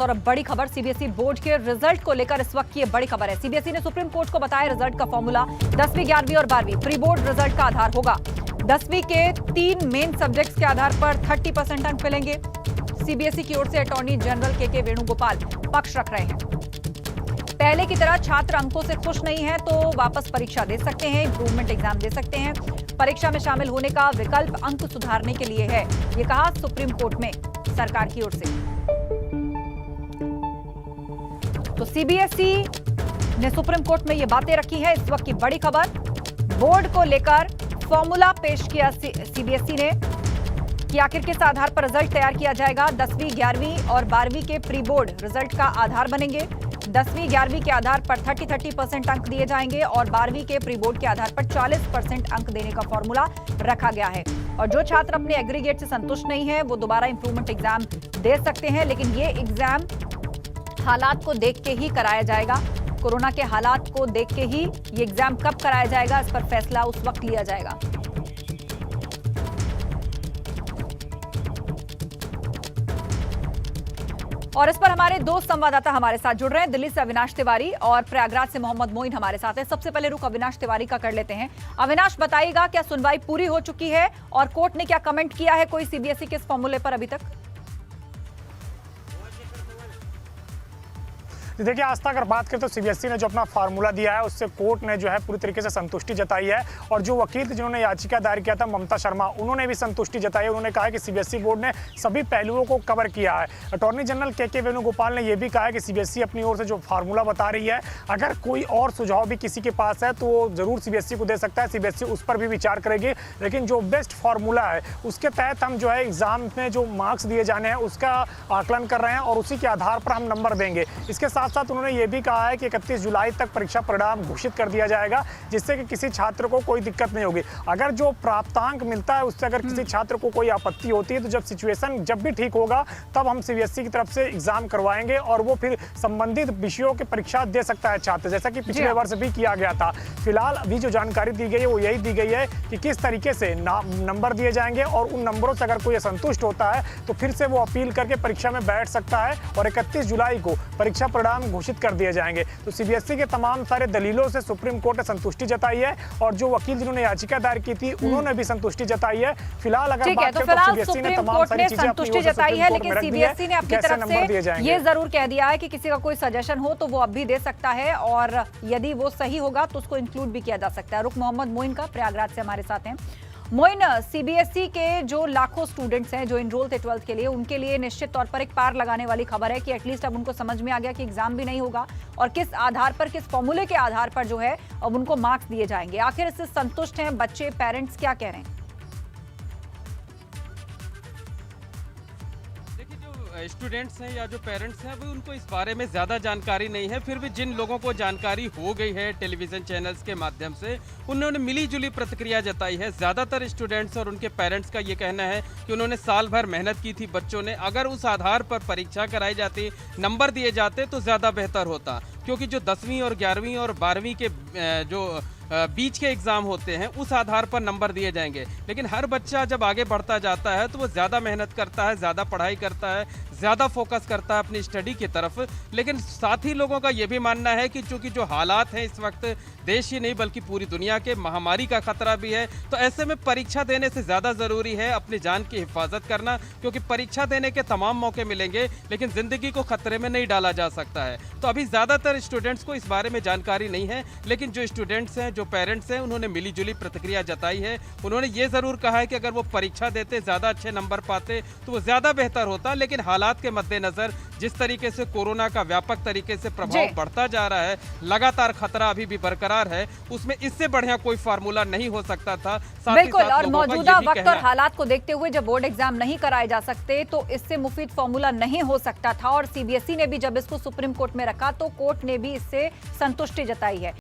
और अब बड़ी खबर सीबीएसई बोर्ड के रिजल्ट को लेकर इस वक्त की बड़ी खबर है। सीबीएसई ने सुप्रीम कोर्ट को बताया रिजल्ट का फॉर्मूला 10वीं 11वीं और 12वीं प्री बोर्ड रिजल्ट का आधार होगा। 10वीं के 3 मेन सब्जेक्ट्स के आधार पर 30% अंक मिलेंगे। सीबीएसई की ओर से अटॉर्नी जनरल के वेणुगोपाल पक्ष रख रहे हैं। पहले की तरह छात्र अंकों से खुश नहीं है तो वापस परीक्षा दे सकते हैं, इंप्रूवमेंट एग्जाम दे सकते हैं। परीक्षा में शामिल होने का विकल्प अंक सुधारने के लिए है, ये कहा सुप्रीम कोर्ट में सरकार की ओर से। तो सीबीएसई ने सुप्रीम कोर्ट में ये बातें रखी है। इस वक्त की बड़ी खबर, बोर्ड को लेकर फॉर्मूला पेश किया सीबीएसई ने कि आखिर किस आधार पर रिजल्ट तैयार किया जाएगा। 10वीं 11वीं और 12वीं के प्री बोर्ड रिजल्ट का आधार बनेंगे। 10वीं 11वीं के आधार पर 30% अंक दिए जाएंगे और 12वीं के प्री बोर्ड के आधार पर 40% अंक देने का फॉर्मूला रखा गया है। और जो छात्र अपने एग्रीगेट से संतुष्ट नहीं है वो दोबारा इंप्रूवमेंट एग्जाम दे सकते हैं, लेकिन ये एग्जाम हालात को देख के ही कराया जाएगा। कोरोना के हालात को देख के ही ये एग्जाम कब कराया जाएगा इस पर फैसला उस वक्त लिया जाएगा। और इस पर हमारे दो संवाददाता हमारे साथ जुड़ रहे हैं। दिल्ली से अविनाश तिवारी और प्रयागराज से मोहम्मद मोइन हमारे साथ हैं। सबसे पहले रुख अविनाश तिवारी का कर लेते हैं। अविनाश, बताइएगा क्या सुनवाई पूरी हो चुकी है और कोर्ट ने क्या कमेंट किया है कोई सीबीएसई के इस फॉर्मूले पर अभी तक? देखिए आस्था, अगर बात करें तो सीबीएसई ने जो अपना फार्मूला दिया है उससे कोर्ट ने जो है पूरी तरीके से संतुष्टि जताई है। और जो वकील जिन्होंने याचिका दायर किया था ममता शर्मा, उन्होंने भी संतुष्टि जताई है। उन्होंने कहा है कि सीबीएसई बोर्ड ने सभी पहलुओं को कवर किया है। अटॉर्नी जनरल के वेणुगोपाल ने यह भी कहा है कि सीबीएसई अपनी ओर से जो फार्मूला बता रही है, अगर कोई और सुझाव भी किसी के पास है तो वो जरूर सीबीएसई को दे सकता है। सीबीएसई उस पर भी विचार करेगी, लेकिन जो बेस्ट फार्मूला है उसके तहत हम जो है एग्जाम में जो मार्क्स दिए जाने हैं उसका आकलन कर रहे हैं और उसी के आधार पर हम नंबर देंगे। इसके साथ साथ उन्होंने ये भी कहा है कि 31 जुलाई तक परीक्षा परिणाम घोषित कर दिया जाएगा, जिससे कि किसी छात्र को कोई दिक्कत नहीं होगी। अगर जो प्राप्तांक मिलता है उससे अगर किसी छात्र को कोई आपत्ति होती है तो जब सिचुएशन जब भी ठीक होगा तब हम सीबीएसई की तरफ से एग्जाम करवाएंगे और वो फिर संबंधित विषयों की परीक्षा दे सकता है छात्र, जैसा कि पिछले वर्ष भी किया गया था। फिलहाल अभी जो जानकारी दी गई है वो यही दी गई है कि किस तरीके से नंबर दिए जाएंगे और उन नंबरों से अगर कोई असंतुष्ट होता है तो फिर से वो अपील करके परीक्षा में बैठ सकता है और 31 जुलाई को परीक्षा परिणाम घोषित कर दिए जाएंगे। तो सीबीएसई के तमाम सारे दलीलों से सुप्रीम कोर्ट ने संतुष्टि जताई है और जो वकील जिन्होंने याचिका दायर की थी उन्होंने भी संतुष्टि जताई है। फिलहाल अगर बात करें तो सीबीएसई ने तमाम सारी चीजें संतुष्टि जताई है, लेकिन सीबीएसई ने अपनी तरफ से ये जरूर कह दिया है कि किसी का कोई सजेशन हो तो वो अब भी दे सकता है और यदि वो सही होगा तो उसको इंक्लूड भी किया जा सकता है। रुख मोहम्मद मोइन का प्रयागराज से हमारे साथ हैं। मोइन, सीबीएसई के जो लाखों स्टूडेंट्स हैं जो इनरोल थे 12th के लिए, उनके लिए निश्चित तौर पर एक पार लगाने वाली खबर है कि एटलीस्ट अब उनको समझ में आ गया कि एग्जाम भी नहीं होगा और किस आधार पर, किस फॉर्मूले के आधार पर जो है अब उनको मार्क्स दिए जाएंगे। आखिर इससे संतुष्ट हैं बच्चे, पेरेंट्स क्या कह रहे हैं? स्टूडेंट्स हैं या जो पेरेंट्स हैं वो उनको इस बारे में ज़्यादा जानकारी नहीं है, फिर भी जिन लोगों को जानकारी हो गई है टेलीविज़न चैनल्स के माध्यम से उन्होंने मिली जुली प्रतिक्रिया जताई है। ज़्यादातर स्टूडेंट्स और उनके पेरेंट्स का ये कहना है कि उन्होंने साल भर मेहनत की थी बच्चों ने, अगर उस आधार पर परीक्षा कराई जाती, नंबर दिए जाते तो ज़्यादा बेहतर होता, क्योंकि जो 10वीं और 11वीं और 12वीं के जो बीच के एग्ज़ाम होते हैं उस आधार पर नंबर दिए जाएंगे। लेकिन हर बच्चा जब आगे बढ़ता जाता है तो वो ज़्यादा मेहनत करता है, ज़्यादा पढ़ाई करता है, ज़्यादा फोकस करता है अपनी स्टडी की तरफ। लेकिन साथ ही लोगों का ये भी मानना है कि चूंकि जो हालात हैं इस वक्त देश ही नहीं बल्कि पूरी दुनिया के, महामारी का खतरा भी है, तो ऐसे में परीक्षा देने से ज़्यादा ज़रूरी है अपनी जान की हिफाजत करना, क्योंकि परीक्षा देने के तमाम मौके मिलेंगे लेकिन ज़िंदगी को खतरे में नहीं डाला जा सकता है। तो अभी ज़्यादातर स्टूडेंट्स को इस बारे में जानकारी नहीं है, लेकिन जो स्टूडेंट्स हैं, जो पेरेंट्स हैं, उन्होंने मिली जुली प्रतिक्रिया जताई है। उन्होंने ये ज़रूर कहा है कि अगर वो परीक्षा देते, ज़्यादा अच्छे नंबर पाते तो वो ज़्यादा बेहतर होता, लेकिन हालात के मद्देनज़र जिस तरीके से कोरोना का व्यापक तरीके से प्रभाव बढ़ता जा रहा है, लगातार खतरा अभी भी बरकरार है, उसमें इससे बढ़िया कोई फार्मूला नहीं हो सकता था। बिल्कुल, और मौजूदा वक्त और हालात को देखते हुए जब बोर्ड एग्जाम नहीं कराए जा सकते तो इससे मुफीद फार्मूला नहीं हो सकता था और सीबीएसई ने भी जब इसको सुप्रीम कोर्ट में रखा तो कोर्ट ने भी इससे संतुष्टि जताई है।